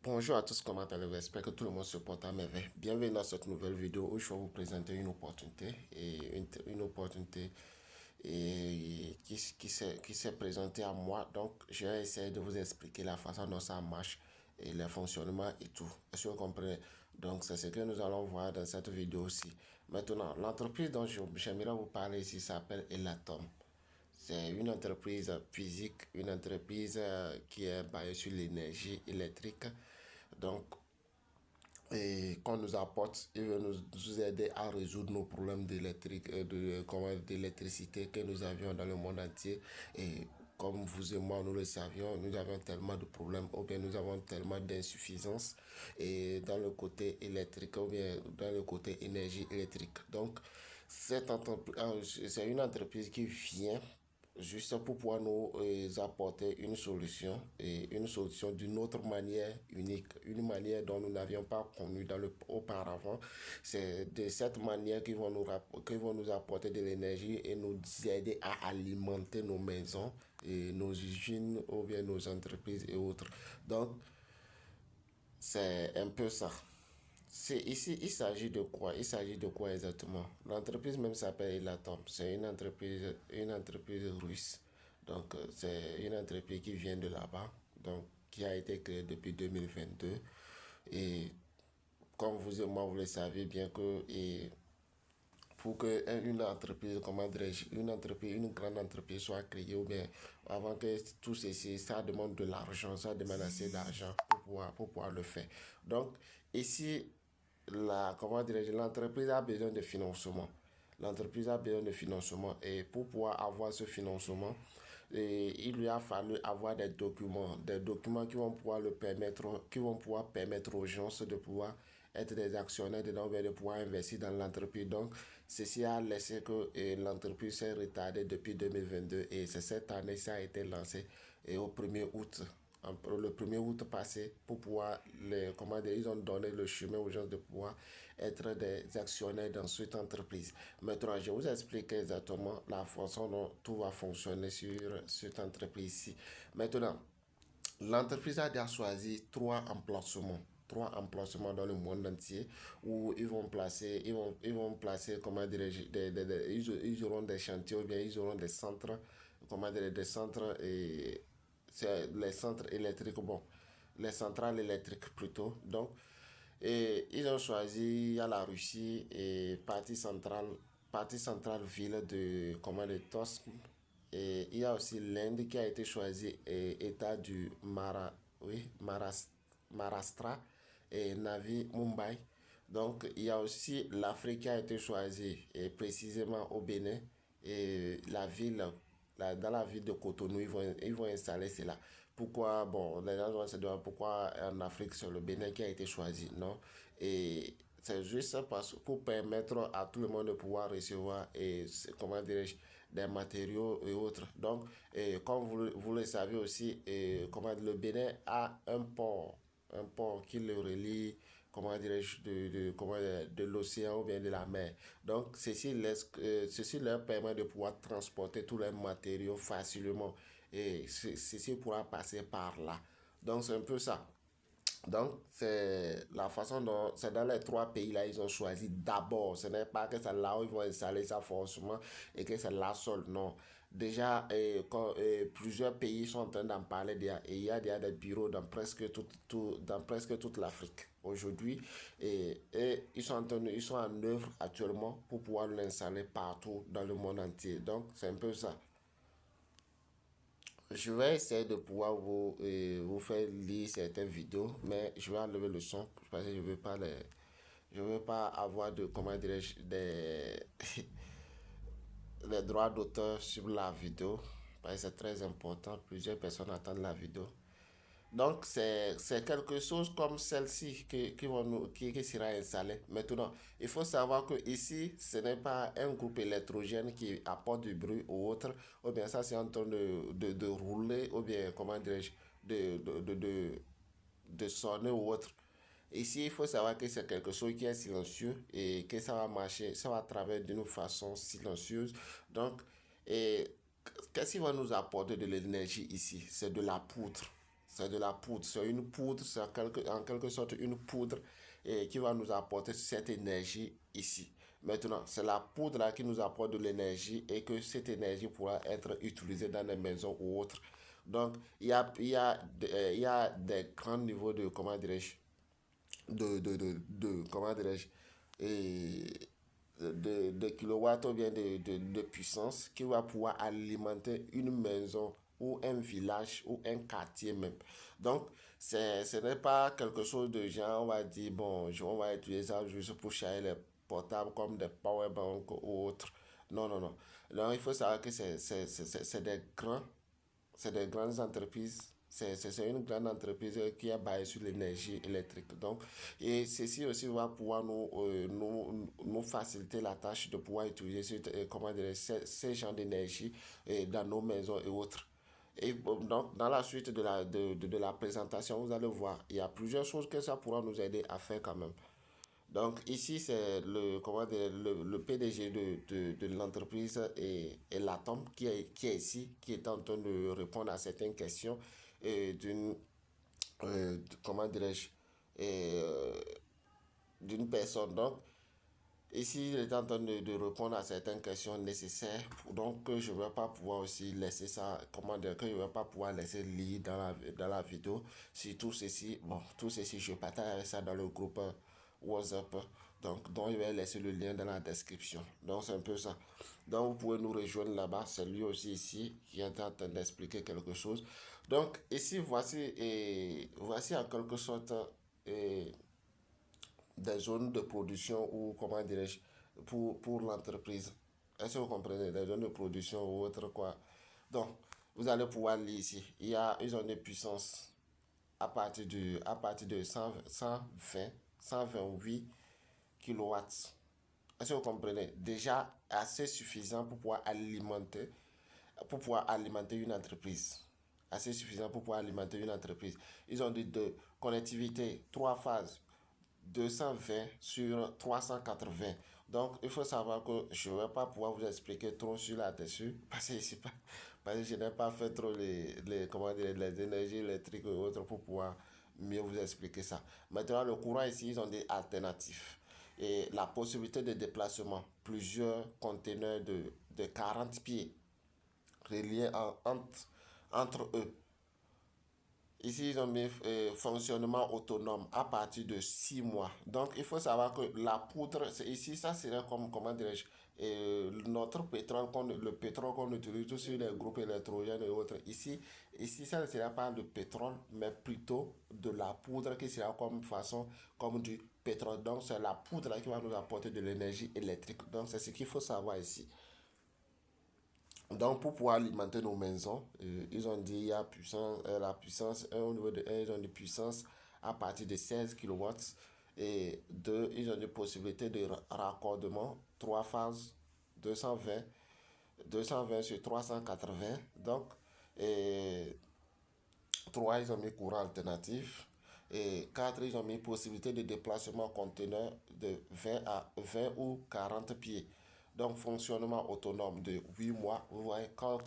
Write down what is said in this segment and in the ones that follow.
Bonjour à tous, comment allez-vous? J'espère que tout le monde se porte à merveille. Bienvenue dans cette nouvelle vidéo où je vais vous présenter une opportunité une opportunité qui s'est présentée à moi. Donc, je vais essayer de vous expliquer la façon dont ça marche et le fonctionnement et tout. Est-ce que vous comprenez? Donc, c'est ce que nous allons voir dans cette vidéo aussi. Maintenant, l'entreprise dont j'aimerais vous parler ici s'appelle Elatom. C'est une entreprise physique, une entreprise qui est basée sur l'énergie électrique. Donc, et qu'on nous apporte, il veut nous aider à résoudre nos problèmes d'électricité que nous avions dans le monde entier. Et comme vous et moi, nous le savions, nous avons tellement de problèmes, ou bien nous avons tellement d'insuffisance et dans le côté électrique, ou bien dans le côté énergie électrique. Donc, c'est une entreprise qui vient juste pour pouvoir nous apporter une solution et une solution d'une autre manière unique, une manière dont nous n'avions pas connu auparavant. C'est de cette manière qu'ils vont nous apporter de l'énergie et nous aider à alimenter nos maisons et nos usines ou bien nos entreprises et autres. Donc, c'est un peu ça. Ici, il s'agit de quoi? Il s'agit de quoi exactement? L'entreprise même s'appelle Elatom. C'est une entreprise russe. Donc, c'est une entreprise qui vient de là-bas, donc qui a été créée depuis 2022. Et comme vous et moi, vous le savez bien que pour que une entreprise, comment dirais-je, une grande entreprise soit créée, ou bien avant que tout ceci, ça demande de l'argent, ça demande assez d'argent pour pouvoir le faire. Donc, ici, comment dirais-je, l'entreprise a besoin de financement. L'entreprise a besoin de financement et pour pouvoir avoir ce financement, il lui a fallu avoir des documents qui vont pouvoir qui vont pouvoir permettre aux gens de pouvoir être des actionnaires dedans, de pouvoir investir dans l'entreprise. Donc, ceci a laissé que l'entreprise s'est retardée depuis 2022 et c'est cette année ça a été lancé au 1er août. Le 1er août passé pour pouvoir comment dire, ils ont donné le chemin aux gens de pouvoir être des actionnaires dans cette entreprise. Maintenant, je vous explique exactement la façon dont tout va fonctionner sur cette entreprise-ci. Maintenant, l'entreprise a déjà choisi trois emplacements dans le monde entier où ils vont placer, comment dirais-je, ils auront des chantiers ou bien ils auront des centres, comment dire, des centres et c'est les centres électriques, bon, les centrales électriques plutôt. Donc, et ils ont choisi à la Russie et partie centrale ville de, comment de Tosk. Et il y a aussi l'Inde qui a été choisie et État du Maharashtra et Navi Mumbai. Donc, il y a aussi l'Afrique qui a été choisie et précisément au Bénin et dans la ville de Cotonou, ils vont installer cela. Pourquoi, bon, les gens vont se demander pourquoi en Afrique c'est le Bénin qui a été choisi, non? Et c'est juste pour permettre à tout le monde de pouvoir recevoir, comment dirais-je, des matériaux et autres. Donc, comme vous le savez aussi, comment le Bénin a un port qui le relie, comment dirais-je, de l'océan ou bien de la mer. Donc, ceci leur permet de pouvoir transporter tous les matériaux facilement et ceci pourra passer par là. Donc, c'est un peu ça. Donc, c'est la façon dont, c'est dans les trois pays-là, ils ont choisi d'abord. Ce n'est pas que c'est là où ils vont installer ça forcément et que c'est là seul, non. Déjà, plusieurs pays sont en train d'en parler déjà, et il y a déjà des bureaux dans dans presque toute l'Afrique aujourd'hui. Et ils sont en œuvre actuellement pour pouvoir l'installer partout dans le monde entier. Donc, c'est un peu ça. Je vais essayer de pouvoir vous faire lire certaines vidéos, mais je vais enlever le son parce que je veux pas avoir de, comment dirais-je, des droits d'auteur sur la vidéo parce que c'est très important. Plusieurs personnes attendent la vidéo. Donc, c'est quelque chose comme celle-ci qui sera installée. Maintenant, il faut savoir que ici, ce n'est pas un groupe électrogène qui apporte du bruit ou autre, ou bien ça, c'est en train de rouler, ou bien, comment dirais-je, de, de, de, de, de sonner ou autre. Ici, il faut savoir que c'est quelque chose qui est silencieux et que ça va marcher, ça va travailler d'une façon silencieuse. Donc, et qu'est-ce qui va nous apporter de l'énergie ici? C'est de la poutre. C'est de la poudre. C'est une poudre, c'est en quelque sorte une poudre qui va nous apporter cette énergie ici. Maintenant, c'est la poudre là qui nous apporte de l'énergie et que cette énergie pourra être utilisée dans les maisons ou autres. Donc, il y a des grands niveaux de, comment dirais-je, comment dirais-je, et de kilowatts ou bien de puissance qui va pouvoir alimenter une maison ou un village ou un quartier même. Donc, ce n'est pas quelque chose de genre, on va dire, bon, on va utiliser ça juste pour charger les portables comme des powerbanks ou autres. Non, non, non. Non, il faut savoir que c'est des grandes entreprises. C'est une grande entreprise qui est basée sur l'énergie électrique. Donc, et ceci aussi va pouvoir nous faciliter la tâche de pouvoir utiliser comment dire, ces genres d'énergie dans nos maisons et autres. Et donc, dans la suite de la présentation, vous allez voir, il y a plusieurs choses que ça pourra nous aider à faire quand même. Donc ici, c'est comment dire, le PDG de l'entreprise et l'Atom qui est ici, qui est en train de répondre à certaines questions d'une, comment dirais-je, euh, d'une personne. Donc ici, il est en train de répondre à certaines questions nécessaires. Donc je ne vais pas pouvoir aussi laisser ça, comment dire, que je ne vais pas pouvoir laisser lire dans la vidéo. Si tout ceci, bon, tout ceci, je partage ça dans le groupe WhatsApp. Donc, je vais laisser le lien dans la description. Donc, c'est un peu ça. Donc, vous pouvez nous rejoindre là-bas. C'est lui aussi ici qui est en train d'expliquer quelque chose. Donc, ici, voici en quelque sorte des zones de production ou, comment dirais-je, pour l'entreprise. Est-ce que vous comprenez? Des zones de production ou autre quoi. Donc, vous allez pouvoir lire ici. Il y a une zone de puissance à partir de 128 kilowatts. Est-ce que vous comprenez? Déjà assez suffisant pour pouvoir alimenter une entreprise. Assez suffisant pour pouvoir alimenter une entreprise. Ils ont dit de connectivité, 3 phases, 220 sur 380. Donc, il faut savoir que je ne vais pas pouvoir vous expliquer trop sur là-dessus parce que je n'ai pas fait trop comment dire, les énergies électriques et autres pour pouvoir mieux vous expliquer ça. Maintenant, le courant ici, ils ont des alternatifs et la possibilité de déplacement. Plusieurs conteneurs de 40 pieds reliés entre eux. Ici, ils ont mis fonctionnement autonome à partir de 6 mois. Donc, il faut savoir que la poudre, ici, ça serait comme, comment dirais-je, notre pétrole, le pétrole qu'on utilise sur les groupes électrogènes et autres. Ici, ça ne sera pas de pétrole, mais plutôt de la poudre qui sera comme façon, comme du pétrole. Donc, c'est la poudre qui va nous apporter de l'énergie électrique. Donc, c'est ce qu'il faut savoir ici. Donc, pour pouvoir alimenter nos maisons, ils ont dit il y a la puissance, au niveau de 1, ils ont des puissances à partir de 16 kilowatts. Et 2, ils ont des possibilités de raccordement, 3 phases, 220, 220 sur 380. Donc, et 3, ils ont mis courant alternatif. Et 4, ils ont mis possibilité de déplacement conteneur de 20 ou 40 pieds. Donc, fonctionnement autonome de 8 mois. Vous voyez, quand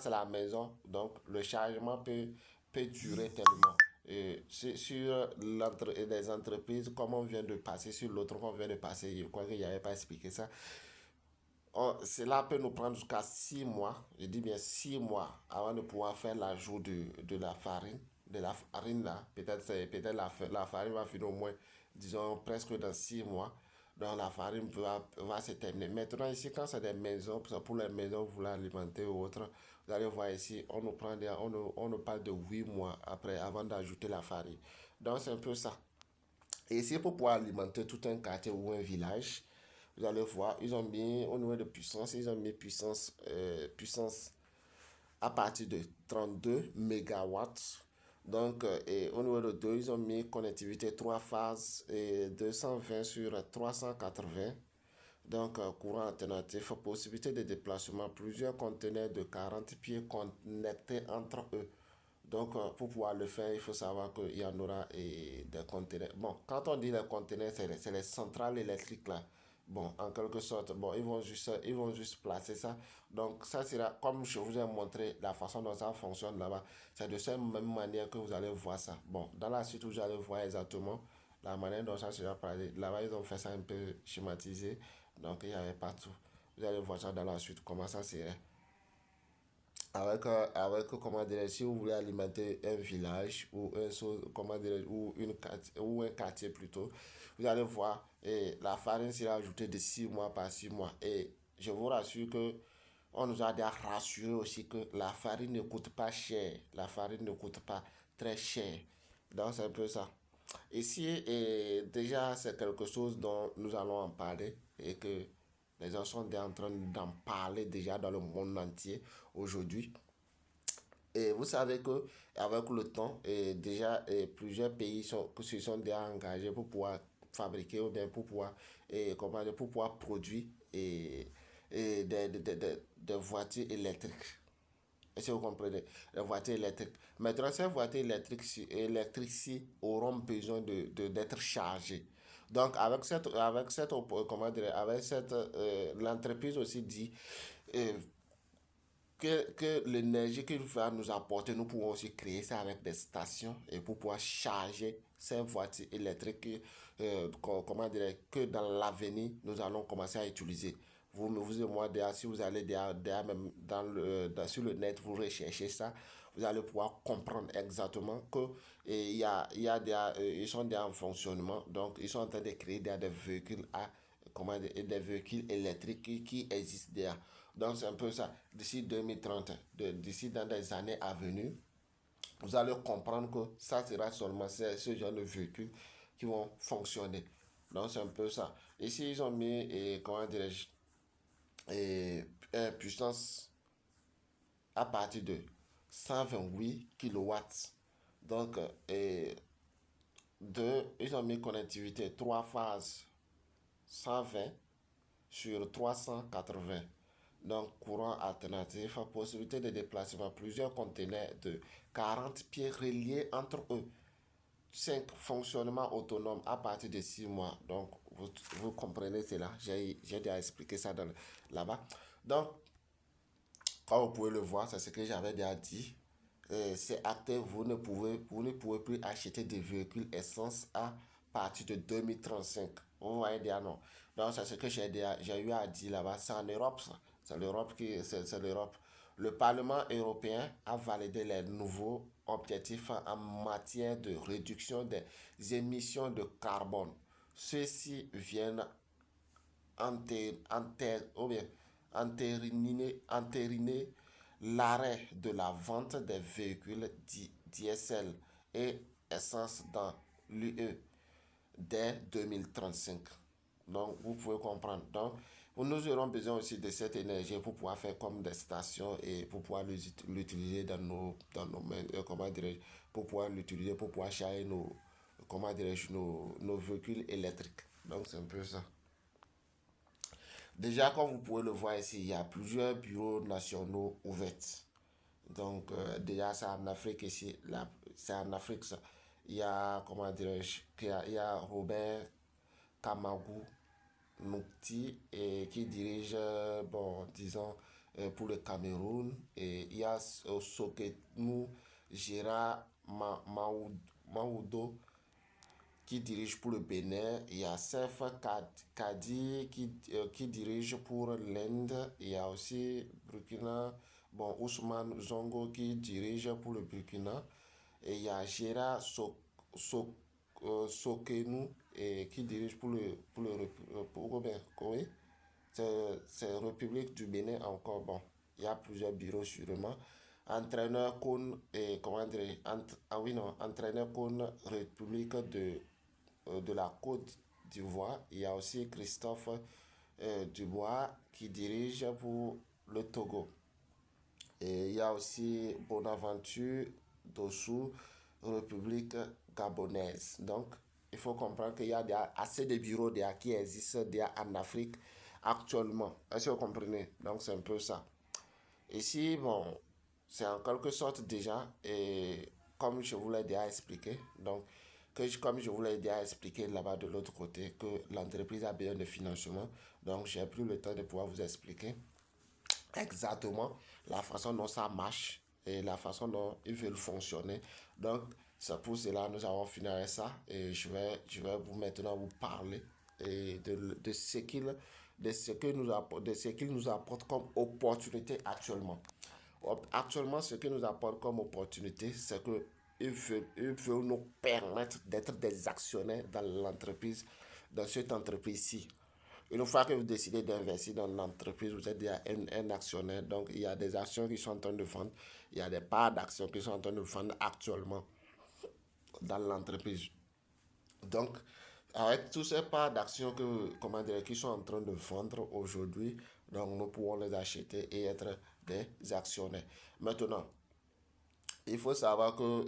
c'est la maison, donc le chargement peut durer tellement. Et sur les entreprises, comme on vient de passer sur l'autre, qu'on vient de passer, je crois qu'il n'y avait pas expliqué ça. Cela peut nous prendre jusqu'à 6 mois, je dis bien 6 mois, avant de pouvoir faire l'ajout de la farine. De la farine là, peut-être la farine va finir au moins, disons, presque dans 6 mois. Donc la farine va se terminer. Maintenant, ici, quand c'est des maisons, pour les maisons, vous voulez alimenter ou autre, vous allez voir ici, on nous parle de 8 mois après, avant d'ajouter la farine. Donc c'est un peu ça. Et ici, pour pouvoir alimenter tout un quartier ou un village, vous allez voir, ils ont mis au niveau de puissance, ils ont mis puissance à partir de 32 mégawatts. Donc, et au niveau de 2, ils ont mis connectivité 3 phases et 220 sur 380. Donc, courant alternatif, possibilité de déplacement, plusieurs conteneurs de 40 pieds connectés entre eux. Donc, pour pouvoir le faire, il faut savoir qu'il y en aura des conteneurs. Bon, quand on dit les conteneurs, c'est les centrales électriques là. Bon, en quelque sorte, bon, ils vont juste placer ça. Donc, ça sera, comme je vous ai montré la façon dont ça fonctionne là-bas, c'est de cette même manière que vous allez voir ça. Bon, dans la suite, vous allez voir exactement la manière dont ça sera placé. Là-bas, ils ont fait ça un peu schématisé, donc il n'y avait pas tout. Vous allez voir ça dans la suite, comment ça serait. Comment dire, si vous voulez alimenter un village ou comment dire, ou un quartier plutôt, vous allez voir, la farine sera ajoutée de 6 mois par 6 mois. Et je vous rassure que on nous a déjà rassuré aussi que la farine ne coûte pas cher. La farine ne coûte pas très cher. Donc c'est un peu ça. Ici, déjà, c'est quelque chose dont nous allons en parler et que les gens sont déjà en train d'en parler déjà dans le monde entier aujourd'hui. Et vous savez que avec le temps, déjà plusieurs pays se sont déjà engagés pour pouvoir fabriquer ou bien pour pouvoir, comment dire, pour pouvoir produire des voitures électriques. Est-ce que vous comprenez? Les voitures électriques. Maintenant, ces voitures électriques auront besoin d'être chargées. Donc, comment dire, avec cette, l'entreprise aussi dit, euh, que l'énergie qu'il va nous apporter, nous pouvons aussi créer ça avec des stations et pour pouvoir charger ces voitures électriques, comment dire, que dans l'avenir, nous allons commencer à utiliser. Vous et moi, derrière, si vous allez derrière même sur le net, vous recherchez ça, vous allez pouvoir comprendre exactement que ils sont déjà en fonctionnement, donc ils sont en train de créer des véhicules des véhicules électriques qui existent déjà. Donc c'est un peu ça. D'ici 2030, d'ici dans des années à venir, vous allez comprendre que ça sera seulement ce genre de véhicules qui vont fonctionner. Donc c'est un peu ça. Ici, ils ont mis, comment dirais-je, une puissance à partir de 128 kilowatts. Donc, ils ont mis connectivité 3 phases 120 sur 380. Donc, courant alternatif, possibilité de déplacement, plusieurs conteneurs de 40 pieds reliés entre eux. 5 fonctionnements autonomes à partir de 6 mois. Donc, vous comprenez cela. J'ai déjà expliqué ça là-bas. Donc, comme vous pouvez le voir, c'est ce que j'avais déjà dit. C'est acté, vous ne pouvez plus acheter des véhicules essence à partir de 2035. Vous voyez déjà non. Donc c'est ce que j'ai eu à dire là-bas. C'est en Europe, ça. C'est l'Europe. Le Parlement européen a validé les nouveaux objectifs en matière de réduction des émissions de carbone. Ceux-ci viennent ou bien entériner l'arrêt de la vente des véhicules diesel et essence dans l'UE dès 2035. Donc, vous pouvez comprendre. Donc, nous aurons besoin aussi de cette énergie pour pouvoir faire comme des stations et pour pouvoir l'utiliser comment dirais pour pouvoir l'utiliser, pour pouvoir charger comment dirais-je, nos véhicules électriques. Donc, c'est un peu ça. Déjà, comme vous pouvez le voir ici, il y a plusieurs bureaux nationaux ouverts. Donc, déjà, c'est en Afrique ici. C'est en Afrique, ça. Il y a, comment dirais-je, il y a Robert Kamagou Noukti qui dirige, bon, disons, pour le Cameroun. Et il y a Sokenou Gérard Maoudo qui dirige pour le Bénin. Il y a Sef Kadi qui dirige pour l'Inde. Il y a aussi Burkina, bon, Ousmane Zongo qui dirige pour le Burkina. Et il y a Gérard Sokenou qui dirige oui, c'est République du Bénin encore. Bon, il y a plusieurs bureaux sûrement. Entraîneur Cône, comment dire, ah oui, non, entraîneur Cône, République de la Côte d'Ivoire. Il y a aussi Christophe Dubois qui dirige pour le Togo. Et il y a aussi Bonaventure Dossou, République gabonaise. Donc, il faut comprendre qu'il y a assez de bureaux qui existent en Afrique actuellement. Est-ce que vous comprenez? Donc, c'est un peu ça. Ici, bon, c'est en quelque sorte déjà, et comme je vous l'ai déjà expliqué, donc comme je vous l'ai déjà expliqué là-bas de l'autre côté, que l'entreprise a besoin de financement. Donc, j'ai pris le temps de pouvoir vous expliquer exactement la façon dont ça marche et la façon dont ils veulent fonctionner. Donc, c'est pour cela que nous avons fini avec ça et je vais vous maintenant vous parler et de ce de ce qu'il nous apporte comme opportunité actuellement. Actuellement, ce qu'il nous apporte comme opportunité, c'est que il veut nous permettre d'être des actionnaires dans l'entreprise, dans cette entreprise-ci. Une fois que vous décidez d'investir dans l'entreprise, vous êtes déjà un actionnaire. Donc, il y a des actions qui sont en train de vendre. Il y a des parts d'actions qui sont en train de vendre actuellement dans l'entreprise. Donc, avec tous ces parts d'actions comment dire, qui sont en train de vendre aujourd'hui, donc nous pouvons les acheter et être des actionnaires. Maintenant, il faut savoir que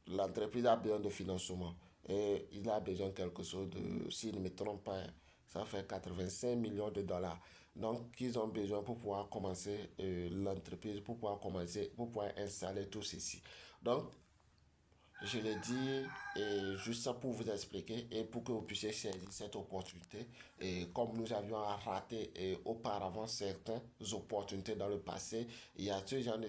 l'entreprise a besoin de financement et il a besoin de quelque chose de, s'il ne me trompe pas, ça fait 85 millions de dollars. Donc, ils ont besoin pour pouvoir commencer l'entreprise, pour pouvoir commencer, pour pouvoir installer tout ceci. Donc, je l'ai dit et juste ça pour vous expliquer et pour que vous puissiez saisir cette opportunité. Et comme nous avions raté auparavant certaines opportunités dans le passé, il y a ce genre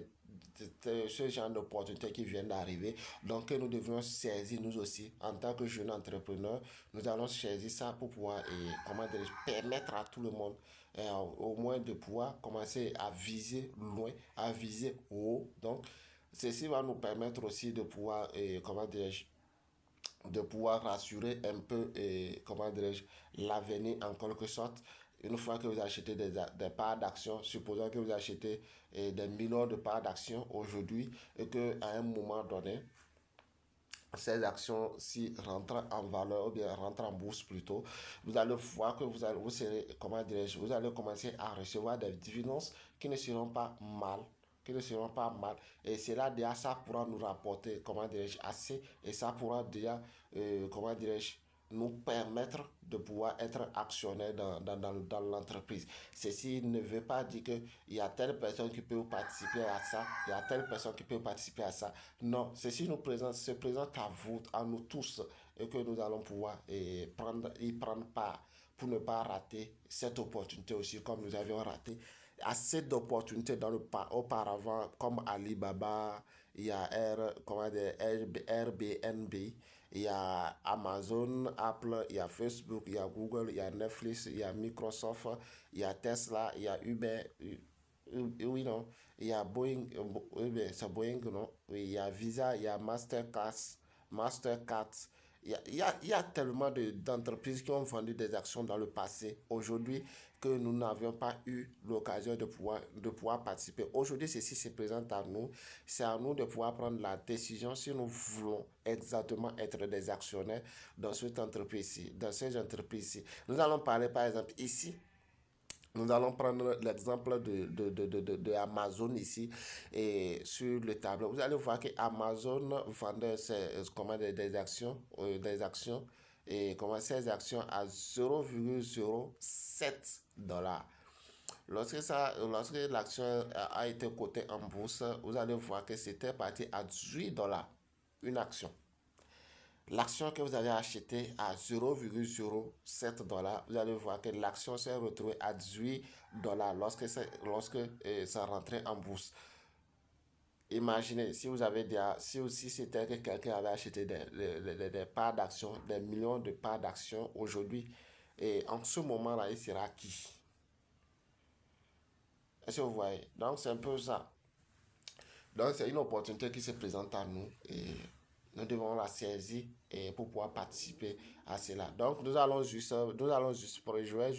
d'opportunités qui viennent d'arriver. Donc que nous devons saisir nous aussi en tant que jeunes entrepreneurs. Nous allons saisir ça pour pouvoir comment dire, permettre à tout le monde au moins de pouvoir commencer à viser loin, à viser haut. Donc ceci va nous permettre aussi de pouvoir, comment dirais-je, de pouvoir rassurer un peu, comment dirais-je, l'avenir en quelque sorte. Une fois que vous achetez des parts d'action, supposons que vous achetez des millions de parts d'action aujourd'hui et qu'à un moment donné, ces actions si rentrent en valeur ou bien rentrent en bourse plutôt, vous allez voir que vous serez, comment dirais-je, vous allez commencer à recevoir des dividendes qui ne seront pas mal qui ne seront pas mal et cela déjà ça pourra nous rapporter comment dirais-je assez et ça pourra déjà comment dirais-je nous permettre de pouvoir être actionnaire dans l'entreprise. Ceci ne veut pas dire qu'il y a telle personne qui peut participer à ça, il y a telle personne qui peut participer à ça. Non, ceci se présente à vous, à nous tous, et que nous allons pouvoir y prendre part pour ne pas rater cette opportunité aussi, comme nous avions raté assez d'opportunités auparavant, comme Alibaba, il y a Airbnb, il y a Amazon, Apple, il y a Facebook, il y a Google, il y a Netflix, il y a Microsoft, il y a Tesla, il y a Uber. Oui, non. Il y a Boeing, oui, c'est Boeing, non. Oui, il y a Visa, il y a Mastercard. Il y a tellement d'entreprises qui ont vendu des actions dans le passé, aujourd'hui, que nous n'avions pas eu l'occasion de pouvoir participer. Aujourd'hui, ceci se présente à nous. C'est à nous de pouvoir prendre la décision si nous voulons exactement être des actionnaires dans cette entreprise-ci, dans ces entreprises-ci. Nous allons parler, par exemple, ici. Nous allons prendre l'exemple de Amazon ici et sur le tableau. Vous allez voir que Amazon vendait comment, des actions, et comment ces actions à 0,07 dollars. Lorsque l'action a été cotée en bourse, vous allez voir que c'était parti à 18 dollars une action. L'action que vous avez achetée à 0,07 dollars, vous allez voir que l'action s'est retrouvée à 18 dollars lorsque ça rentrait en bourse. Imaginez si vous avez si c'était que quelqu'un avait acheté des parts d'action, des millions de parts d'action aujourd'hui, et en ce moment-là, il sera qui? Est-ce que vous voyez? Donc, c'est un peu ça. Donc, c'est une opportunité qui se présente à nous et nous devons la saisir et pour pouvoir participer à cela. Donc, nous allons juste pour jouer,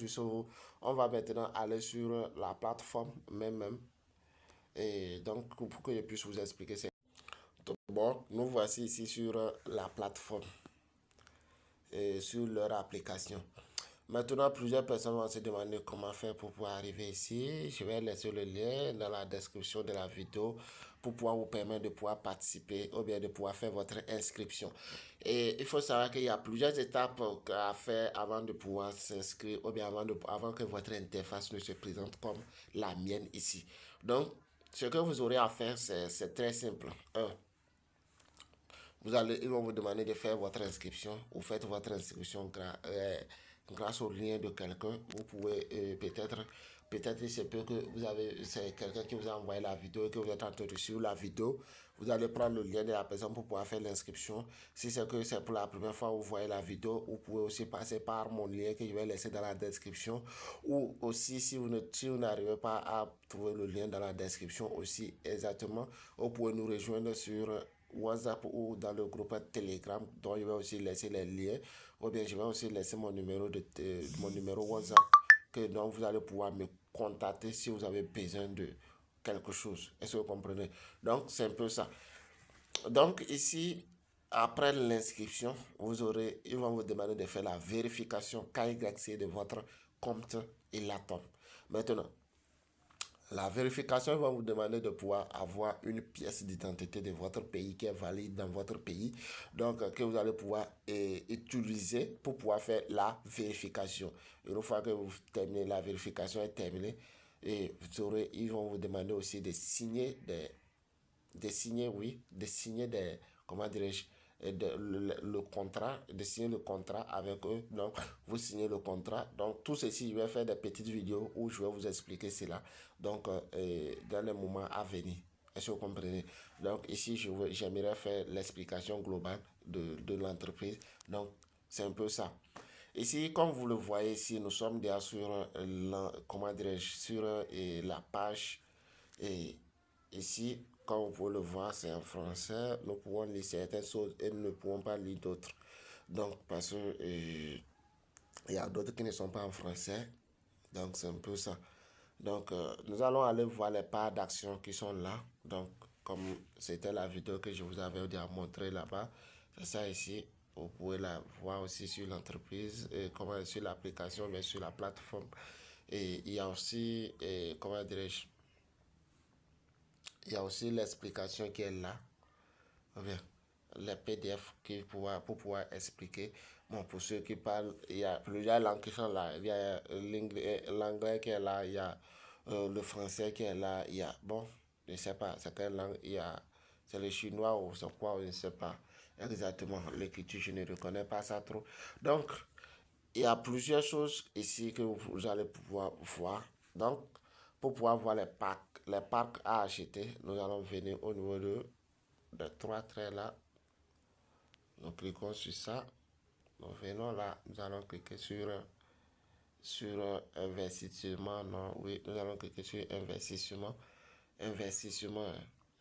on va maintenant aller sur la plateforme même. Et donc, pour que je puisse vous expliquer, c'est bon. Nous voici ici sur la plateforme et sur leur application. Maintenant, plusieurs personnes vont se demander comment faire pour pouvoir arriver ici. Je vais laisser le lien dans la description de la vidéo pour pouvoir vous permettre de pouvoir participer ou bien de pouvoir faire votre inscription. Et il faut savoir qu'il y a plusieurs étapes à faire avant de pouvoir s'inscrire ou bien avant que votre interface ne se présente comme la mienne ici. Donc, ce que vous aurez à faire, c'est très simple. Ils vont vous demander de faire votre inscription. Vous faites votre inscription grâce au lien de quelqu'un. Vous pouvez peut-être il se peut que c'est quelqu'un qui vous a envoyé la vidéo et que vous êtes en train de suivre la vidéo. Vous allez prendre le lien de la personne pour pouvoir faire l'inscription. Si c'est que c'est pour la première fois que vous voyez la vidéo, vous pouvez aussi passer par mon lien que je vais laisser dans la description. Ou aussi, si vous n'arrivez pas à trouver le lien dans la description aussi exactement, vous pouvez nous rejoindre sur WhatsApp ou dans le groupe Telegram dont je vais aussi laisser les liens. Ou bien je vais aussi laisser mon numéro WhatsApp dont vous allez pouvoir me contacter si vous avez besoin de quelque chose. Est-ce que vous comprenez? Donc, c'est un peu ça. Donc, ici, après l'inscription, ils vont vous demander de faire la vérification KYC de votre compte Elatom. Maintenant, la vérification va vous demander de pouvoir avoir une pièce d'identité de votre pays qui est valide dans votre pays, donc que vous allez pouvoir utiliser pour pouvoir faire la vérification. Une fois que vous terminez, la vérification est terminée, et ils vont vous demander aussi de signer des, comment dirais-je, le contrat, de signer le contrat avec eux. Donc, vous signez le contrat. Donc, tout ceci, je vais faire des petites vidéos où je vais vous expliquer cela. Donc, dans les moments à venir. Est-ce que vous comprenez? Donc, ici, j'aimerais faire l'explication globale de l'entreprise. Donc, c'est un peu ça. Ici, comme vous le voyez ici, nous sommes déjà sur, comment dirais-je, sur la page. Et ici, comme vous pouvez le voir, c'est en français. Nous pouvons lire certaines choses et nous ne pouvons pas lire d'autres. Donc, parce que il y a d'autres qui ne sont pas en français. Donc, c'est un peu ça. Donc, nous allons aller voir les parts d'action qui sont là. Donc, comme c'était la vidéo que je vous avais déjà montré là-bas, c'est ça ici. Vous pouvez la voir aussi sur l'entreprise, comment sur l'application, mais sur la plateforme. Et il y a aussi, comment dirais-je, il y a aussi l'explication qui est là. Bien, les PDF pour pouvoir expliquer. Bon, pour ceux qui parlent, il y a plusieurs langues qui sont là. Il y a l'anglais qui est là, il y a le français qui est là, il y a, bon, je ne sais pas, c'est quelle langue, il y a, c'est le chinois ou c'est quoi, je ne sais pas exactement. L'écriture, je ne reconnais pas ça trop. Donc, il y a plusieurs choses ici que vous allez pouvoir voir. Donc, pour pouvoir voir les packs à acheter, nous allons venir au niveau de trois traits là. Nous cliquons sur ça. Nous venons là. Nous allons cliquer sur investissement. Non, oui, nous allons cliquer sur investissement. Investissement,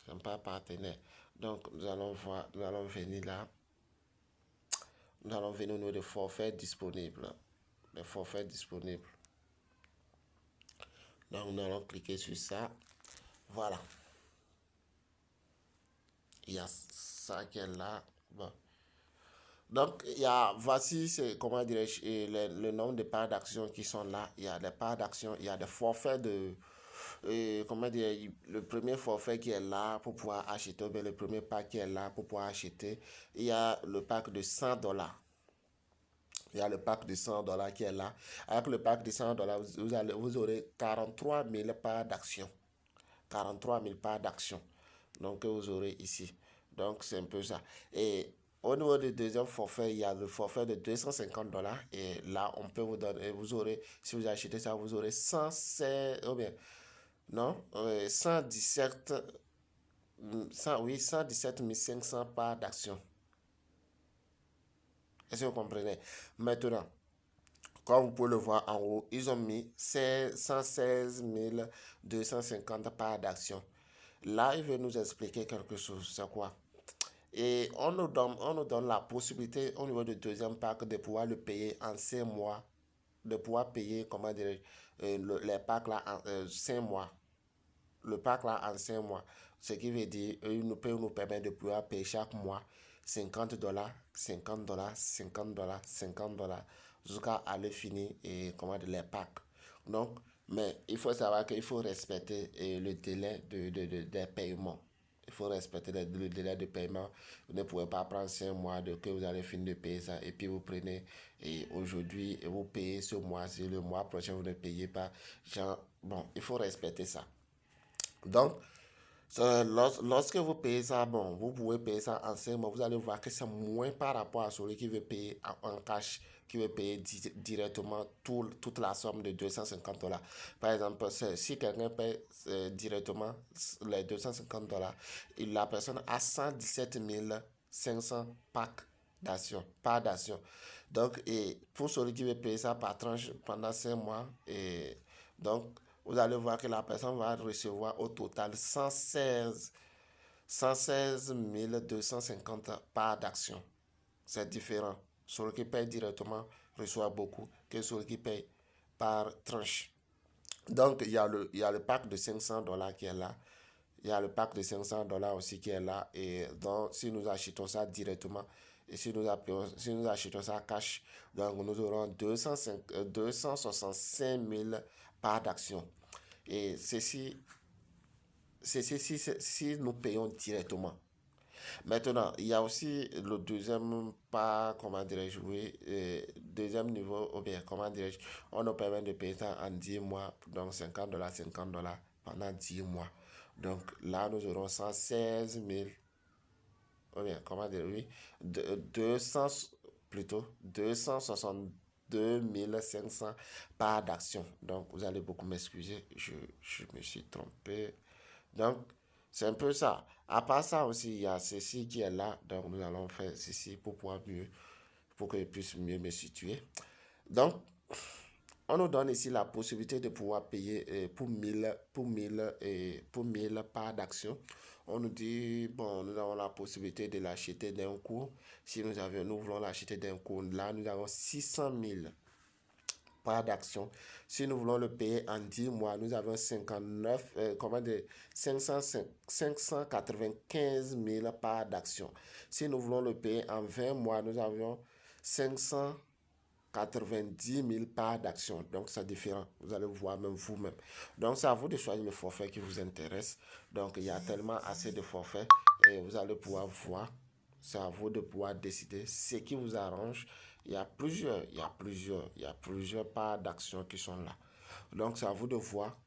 c'est pas partenaire. Donc, nous allons venir là. Nous allons venir au niveau de forfaits disponibles. Les forfaits disponibles. Donc, nous allons cliquer sur ça. Voilà. Il y a ça qui est là. Bon. Donc, voici, comment dirais-je, le nombre de parts d'action qui sont là. Il y a des parts d'action, il y a des forfaits comment dire, le premier forfait qui est là pour pouvoir acheter, bien le premier pack qui est là pour pouvoir acheter. Il y a le pack de $100. Il y a le pack de $100 qui est là. Avec le pack de $100, vous aurez 43 000 parts d'action. 43 000 parts d'action. Donc, que vous aurez ici. Donc, c'est un peu ça. Et au niveau du deuxième forfait, il y a le forfait de $250. Et là, on peut vous donner, vous aurez, si vous achetez ça, vous aurez 116, ou bien, non, 117, 117 500 parts d'action. Est-ce que vous comprenez? Maintenant, comme vous pouvez le voir en haut, ils ont mis 116 250 parts d'action. Là, il veut nous expliquer quelque chose. C'est quoi? Et on nous donne la possibilité au niveau du deuxième pack de pouvoir le payer en 5 mois. De pouvoir payer, comment dire, les packs là en 5 mois. Le pack là en 5 mois. Ce qui veut dire, nous permettre de pouvoir payer chaque mois $50, $50, $50, $50 jusqu'à aller finir et comment dire, les packs. Donc, mais il faut savoir qu'il faut respecter le délai des paiements. Il faut respecter le délai de paiement. Vous ne pouvez pas prendre 5 mois que vous allez finir de payer ça et puis vous prenez et aujourd'hui et vous payez ce mois-ci, le mois prochain vous ne payez pas. Genre, bon, il faut respecter ça. Donc, Lorsque vous payez ça, bon, vous pouvez payer ça en 5 mois, vous allez voir que c'est moins par rapport à celui qui veut payer en cash, qui veut payer directement toute la somme de 250 dollars. Par exemple, si quelqu'un paye directement les 250 dollars, la personne a 117 500 packs d'actions, pas d'actions. Donc, et pour celui qui veut payer ça par tranche pendant 5 mois, et donc, vous allez voir que la personne va recevoir au total 116 250 parts d'action. C'est différent. Celui qui paye directement reçoit beaucoup que celui qui paye par tranche. Donc, il y a le pack de 500 dollars qui est là. Il y a le pack de 500 dollars aussi qui est là. Et donc, si nous achetons ça directement, et si nous achetons ça cash, donc nous aurons 265 000 parts d'action. Et si nous payons directement. Maintenant, il y a aussi le deuxième pas, comment dirais-je, oui, deuxième niveau, ou bien, comment dirais-je, on nous permet de payer ça en 10 mois, donc 50 dollars pendant 10 mois. Donc là, nous aurons 116 000, ou bien, comment dire, oui, 200, plutôt, 262 500 parts d'action. Donc, vous allez beaucoup m'excuser, je me suis trompé. Donc, c'est un peu ça. À part ça aussi, il y a ceci qui est là. Donc, nous allons faire ceci pour pouvoir mieux, pour que je puisse mieux me situer. Donc, on nous donne ici la possibilité de pouvoir payer pour 1000 parts d'action. On nous dit, bon, nous avons la possibilité de l'acheter d'un coup. Si nous voulons l'acheter d'un coup, là, nous avons 600 000 parts d'action. Si nous voulons le payer en 10 mois, nous avons 59, comment dire, 595 000 parts d'action. Si nous voulons le payer en 20 mois, nous avons 590 000 parts d'action. Donc, c'est différent. Vous allez voir même vous-même. Donc, c'est à vous de choisir le forfait qui vous intéresse. Donc, il y a tellement assez de forfaits et vous allez pouvoir voir. C'est à vous de pouvoir décider ce qui vous arrange. Il y a plusieurs parts d'action qui sont là. Donc, c'est à vous de voir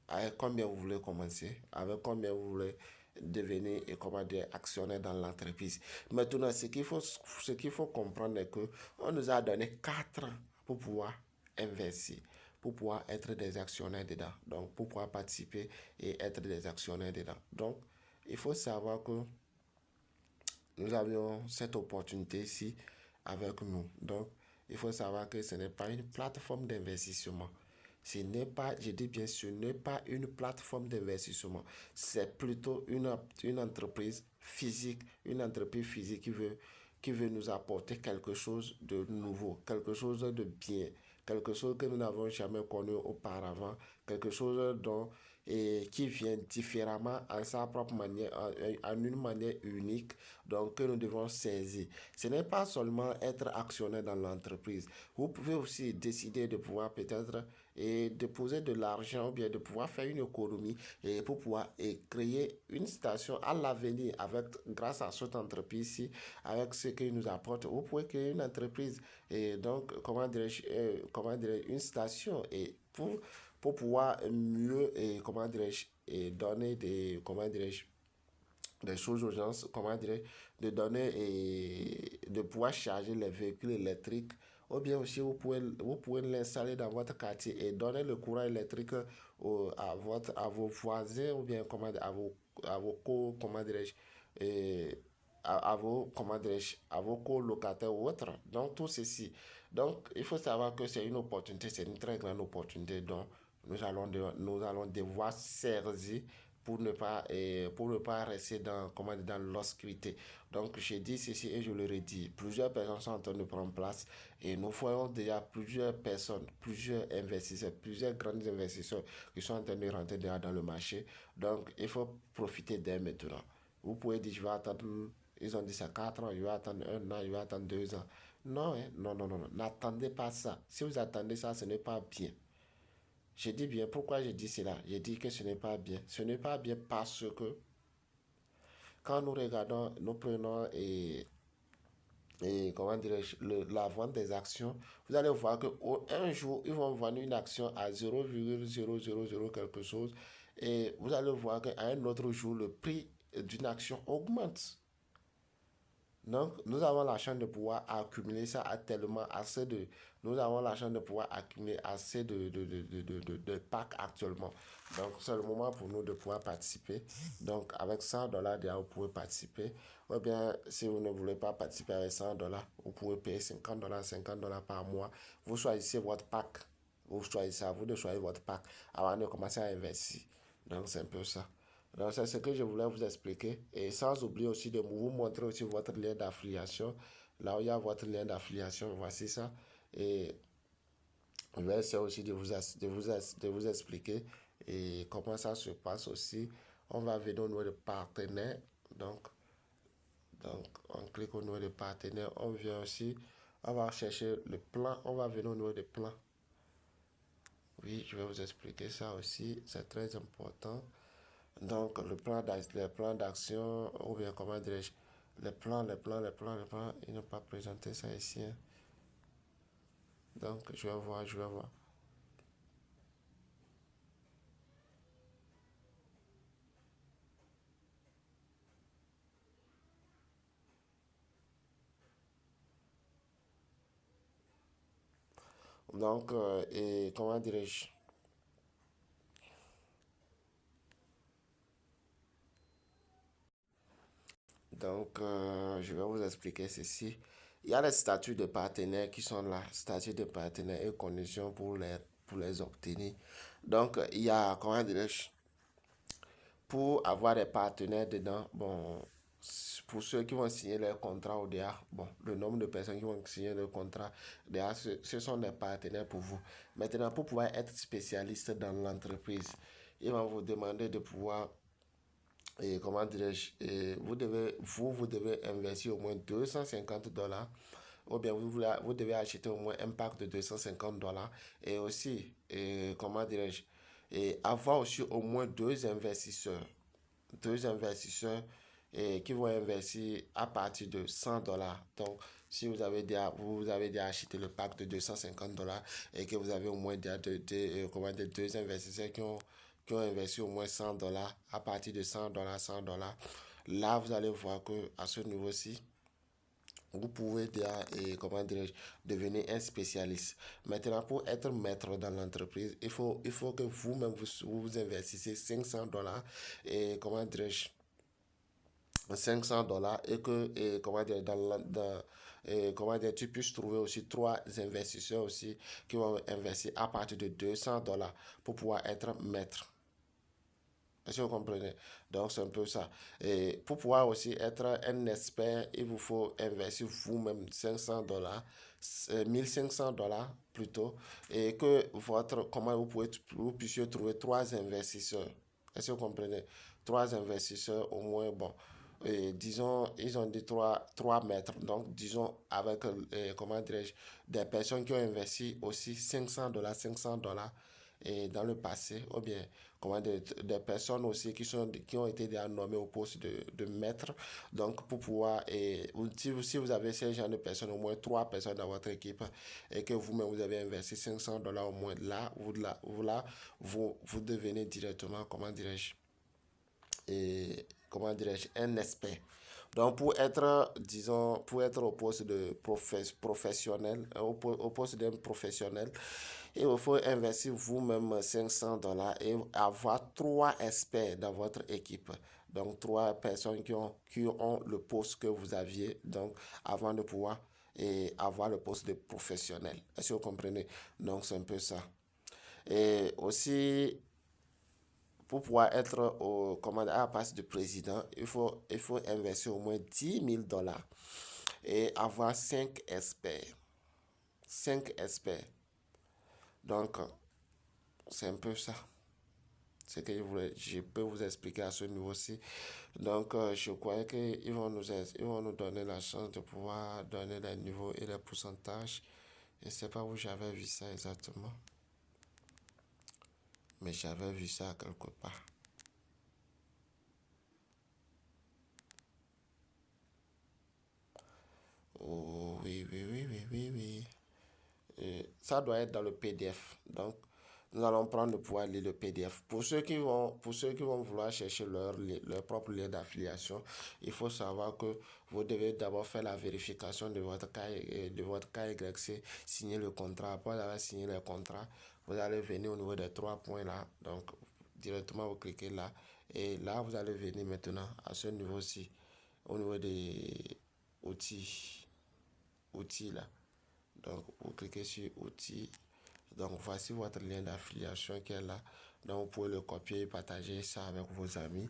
avec combien vous voulez commencer, avec combien vous voulez devenir et comment dire actionnaire dans l'entreprise. Maintenant, ce qu'il faut comprendre est que on nous a donné 4 ans pour pouvoir investir, pour pouvoir être des actionnaires dedans. Donc, pour pouvoir participer et être des actionnaires dedans. Donc, il faut savoir que nous avions cette opportunité ici avec nous. Donc, il faut savoir que ce n'est pas une plateforme d'investissement. Ce n'est pas, je dis bien, ce n'est pas une plateforme d'investissement. C'est plutôt une entreprise physique, qui veut nous apporter quelque chose de nouveau, quelque chose de bien, quelque chose que nous n'avons jamais connu auparavant, quelque chose dont et qui vient différemment à sa propre manière, en une manière unique, donc que nous devons saisir. Ce n'est pas seulement être actionnaire dans l'entreprise. Vous pouvez aussi décider de pouvoir peut-être et déposer de l'argent ou bien de pouvoir faire une économie et pour pouvoir créer une station à l'avenir avec grâce à cette entreprise-ci, avec ce qu'il nous apporte. Vous pouvez créer une entreprise et donc comment dirais-je, une station et pour pouvoir mieux et comment dirais-je et donner des comment dirais-je des choses aux gens, comment dirais de donner et de pouvoir charger les véhicules électriques. Ou bien aussi, vous pouvez l'installer dans votre quartier et donner le courant électrique à vos voisins ou bien à vos comment dirais-je, et à vos, comment dirais-je, à vos colocataires ou autres. Donc, tout ceci. Donc, il faut savoir que c'est une opportunité, c'est une très grande opportunité dont nous allons devoir saisir pour ne pas rester dans, comment dire, dans l'obscurité. Donc, j'ai dit ceci et je le redis. Plusieurs personnes sont en train de prendre place et nous voyons déjà plusieurs personnes, plusieurs investisseurs, plusieurs grands investisseurs qui sont en train de rentrer déjà dans le marché. Donc, il faut profiter d'eux maintenant. Vous pouvez dire, je vais attendre, ils ont dit ça 4 ans, je vais attendre un an, je vais attendre 2 ans. Non, hein, non, non, non, non, n'attendez pas ça. Si vous attendez ça, ce n'est pas bien. Je dis bien, pourquoi je dis cela? Je dis que ce n'est pas bien. Ce n'est pas bien parce que quand nous regardons, nous prenons et comment dirais-je, la vente des actions, vous allez voir que un jour, ils vont vendre une action à 0,000 quelque chose Et vous allez voir qu'à un autre jour, le prix d'une action augmente. Donc, nous avons la chance de pouvoir accumuler ça à tellement assez de... Nous avons la chance de pouvoir accumuler assez de packs actuellement. Donc, c'est le moment pour nous de pouvoir participer. Donc, avec 100 dollars, déjà, vous pouvez participer. Ou bien, si vous ne voulez pas participer avec 100 dollars, vous pouvez payer 50 dollars par mois. Vous choisissez votre pack. Vous choisissez à vous de choisir votre pack avant de commencer à investir. Donc, c'est un peu ça. Donc, c'est ce que je voulais vous expliquer. Et sans oublier aussi de vous montrer aussi votre lien d'affiliation. Là où il y a votre lien d'affiliation, voici ça. Et je vais essayer aussi de vous expliquer et comment ça se passe aussi. On va venir au niveau de partenaires. Donc, donc, on clique au niveau de partenaires. On vient aussi, on va chercher le plan. On va venir au niveau de plan. Oui, je vais vous expliquer ça aussi. C'est très important. Donc, le plan d'action, ou bien comment dirais-je, les plans, ils n'ont pas présenté ça ici, hein. Donc, je vais voir. Donc, et comment dirais-je? Donc, je vais vous expliquer ceci. Il y a les statuts de partenaires qui sont là, statuts de partenaires et conditions pour les obtenir. Donc, il y a, comment dirais-je, pour avoir des partenaires dedans, bon, pour ceux qui vont signer leur contrat au DA, bon, le nombre de personnes qui vont signer le contrat DA, ce sont des partenaires pour vous. Maintenant, pour pouvoir être spécialiste dans l'entreprise, ils vont vous demander de pouvoir, et comment dirais-je, vous devez investir au moins 250 dollars ou bien vous devez acheter au moins un pack de 250 dollars et aussi, comment dirais-je, et avoir aussi au moins deux investisseurs qui vont investir à partir de 100 dollars. Donc, si vous avez déjà acheté le pack de 250 dollars et que vous avez au moins comment dire, deux investisseurs qui ont investi au moins 100 dollars à partir de 100 dollars, 100 dollars, là, vous allez voir que à ce niveau-ci, vous pouvez déjà, comment dirais-je, devenir un spécialiste. Maintenant, pour être maître dans l'entreprise, il faut que vous-même vous investissez 500 dollars et, comment dirais-je, 500 dollars et que, comment dire, comment dire, tu puisses trouver aussi trois investisseurs aussi qui vont investir à partir de 200 dollars pour pouvoir être maître. Est-ce que vous comprenez? Donc, c'est un peu ça. Et pour pouvoir aussi être un expert, il vous faut investir vous-même 500 dollars, 1500 dollars plutôt, et que comment vous puissiez trouver trois investisseurs. Est-ce que vous comprenez? Trois investisseurs au moins, bon. Et disons, ils ont dit trois mètres. Donc, disons, avec, comment dirais-je, des personnes qui ont investi aussi 500 dollars, 500 dollars et dans le passé, ou bien comment des personnes aussi qui ont été déjà nommées au poste de maître. Donc, pour pouvoir, si vous avez ces genre de personnes, au moins trois personnes dans votre équipe, et que vous-même vous avez investi 500 dollars au moins, vous devenez directement, comment dirais-je, un expert. Donc, pour être, disons, pour être au poste de professionnel, au poste d'un professionnel, il vous faut investir vous-même 500 dollars et avoir trois experts dans votre équipe. Donc, trois personnes qui ont le poste que vous aviez, donc, avant de pouvoir avoir le poste de professionnel. Est-ce que vous comprenez? Donc, c'est un peu ça. Et aussi, pour pouvoir être à la place du président, il faut investir au moins 10 000 dollars et avoir 5 experts. 5 experts. Donc, c'est un peu ça. C'est que je peux vous expliquer à ce niveau-ci. Donc, je croyais ils vont nous donner la chance de pouvoir donner les niveaux et les pourcentages. Je ne sais pas où j'avais vu ça exactement, mais j'avais vu ça quelque part. Oh, oui, oui, oui, oui, oui, oui. Ça doit être dans le PDF. Donc, nous allons prendre le pouvoir lire le PDF. Pour ceux qui vont vouloir chercher leur propre lien d'affiliation, il faut savoir que vous devez d'abord faire la vérification de votre KYC, signer le contrat. Après avoir signé le contrat, vous allez venir au niveau des 3 points là. Donc, directement, vous cliquez là. Et là, vous allez venir maintenant à ce niveau-ci, au niveau des outils là. Donc, vous cliquez sur outils. Donc, voici votre lien d'affiliation qui est là. Donc, vous pouvez le copier et partager ça avec vos amis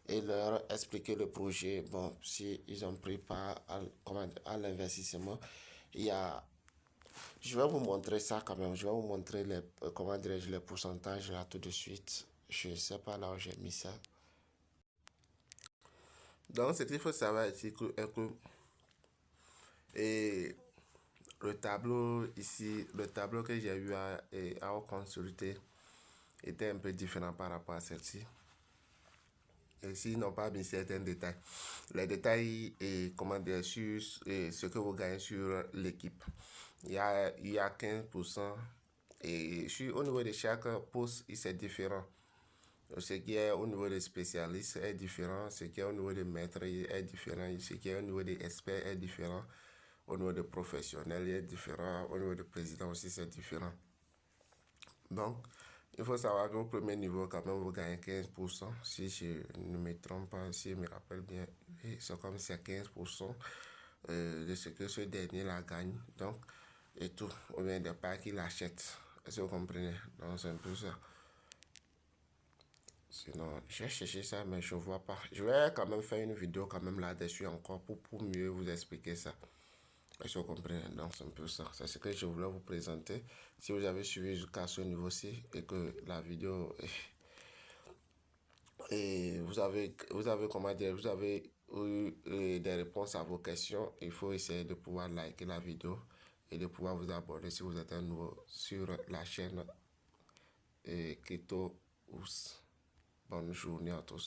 et leur expliquer le projet. Bon, si ils ont pris part à l'investissement, il y a... Je vais vous montrer ça quand même. Je vais vous montrer les pourcentages là tout de suite. Je ne sais pas là où j'ai mis ça. Donc, ce qu'il faut savoir ici, et le tableau ici, le tableau que j'ai eu à consulter était un peu différent par rapport à celle-ci. Ici, ils n'ont pas mis certains détails. Les détails et comment dire sur ce que vous gagnez sur l'équipe. Il y a 15% et au niveau de chaque poste, c'est différent. Ce qui est au niveau des spécialistes est différent, ce qui est au niveau des maîtres est différent, ce qui est au niveau des experts est différent, au niveau des professionnels est différent, au niveau du président aussi c'est différent. Donc, il faut savoir qu'au premier niveau, quand même, vous gagnez 15%. Si je ne me trompe pas, si je me rappelle bien, c'est comme si c'est 15% de ce que ce dernier la gagne. Donc, et tout, ou bien des parts qu'il achète. Est-ce que vous comprenez? Donc, c'est un peu ça. Sinon, j'ai cherché ça, mais je ne vois pas. Je vais quand même faire une vidéo quand même là-dessus encore pour mieux vous expliquer ça. Est-ce que vous comprenez? Donc, c'est un peu ça. C'est ce que je voulais vous présenter. Si vous avez suivi jusqu'à ce niveau-ci et que la vidéo et vous avez comment dire, vous avez eu des réponses à vos questions, il faut essayer de pouvoir liker la vidéo et de pouvoir vous abonner si vous êtes un nouveau sur la chaîne Crypto Ous. Bonne journée à tous.